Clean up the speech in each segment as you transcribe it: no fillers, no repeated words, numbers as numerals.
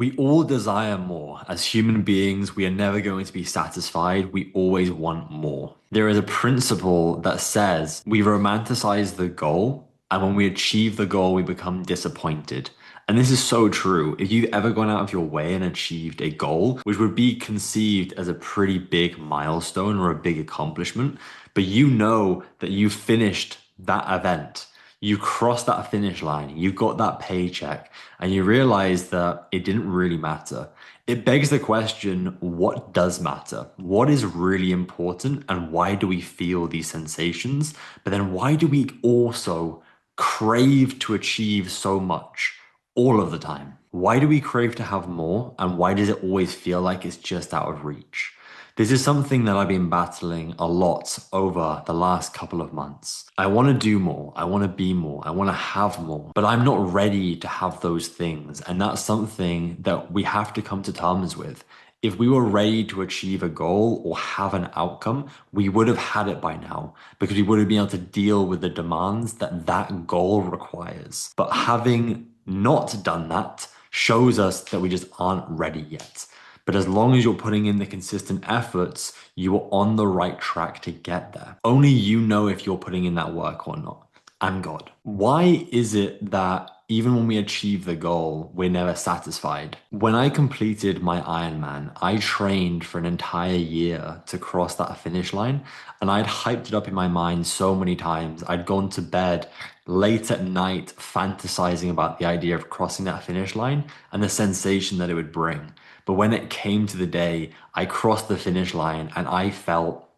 We all desire more. As human beings, we are never going to be satisfied. We always want more. There is a principle that says we romanticize the goal, and when we achieve the goal, we become disappointed. And this is so true. If you've ever gone out of your way and achieved a goal, which would be conceived as a pretty big milestone or a big accomplishment, but you know that you finished that event, you crossed that finish line, you got that paycheck, and you realize that it didn't really matter. It begs the question, what does matter? What is really important, and why do we feel these sensations? But then why do we also crave to achieve so much all of the time? Why do we crave to have more, and why does it always feel like it's just out of reach? This is something that I've been battling a lot over the last couple of months. I want to do more. I want to be more. I want to have more, but I'm not ready to have those things. And that's something that we have to come to terms with. If we were ready to achieve a goal or have an outcome, we would have had it by now because we would have been able to deal with the demands that that goal requires. But having not done that shows us that we just aren't ready yet. But as long as you're putting in the consistent efforts, you are on the right track to get there. Only you know if you're putting in that work or not. And God. Why is it that even when we achieve the goal, we're never satisfied? When I completed my Ironman, I trained for an entire year to cross that finish line, and I'd hyped it up in my mind so many times. I'd gone to bed late at night fantasizing about the idea of crossing that finish line and the sensation that it would bring. But when it came to the day, I crossed the finish line and I felt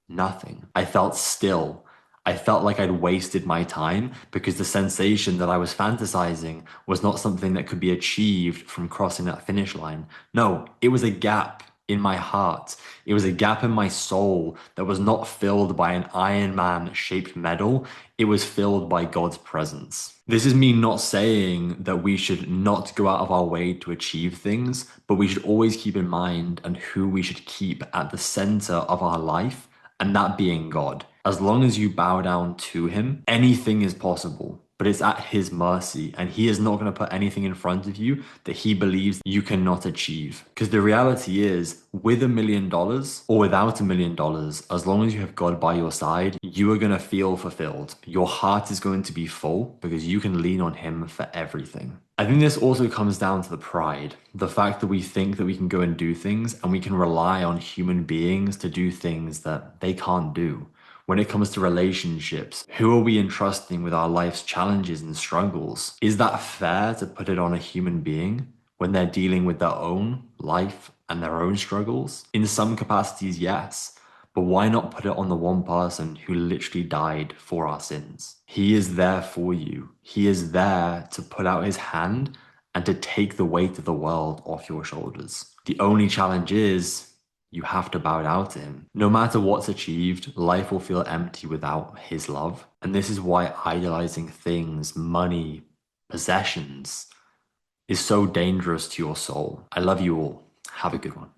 nothing. I felt still. I felt like I'd wasted my time because the sensation that I was fantasizing was not something that could be achieved from crossing that finish line. No, it was a gap in my heart. It was a gap in my soul that was not filled by an Iron Man shaped medal. It was filled by God's presence. This is me not saying that we should not go out of our way to achieve things, but we should always keep in mind and who we should keep at the center of our life, and that being God. As long as you bow down to him, anything is possible, but it's at his mercy, and he is not going to put anything in front of you that he believes you cannot achieve. Because the reality is, with $1 million or without $1 million, as long as you have God by your side, you are going to feel fulfilled. Your heart is going to be full because you can lean on him for everything. I think this also comes down to the pride, the fact that we think that we can go and do things and we can rely on human beings to do things that they can't do. When it comes to relationships, who are we entrusting with our life's challenges and struggles? Is that fair to put it on a human being when they're dealing with their own life and their own struggles? In some capacities, yes. But why not put it on the one person who literally died for our sins? He is there for you. He is there to put out his hand and to take the weight of the world off your shoulders. The only challenge is you have to bow down to him. No matter what's achieved, life will feel empty without his love. And this is why idolizing things, money, possessions is so dangerous to your soul. I love you all. Have a good one.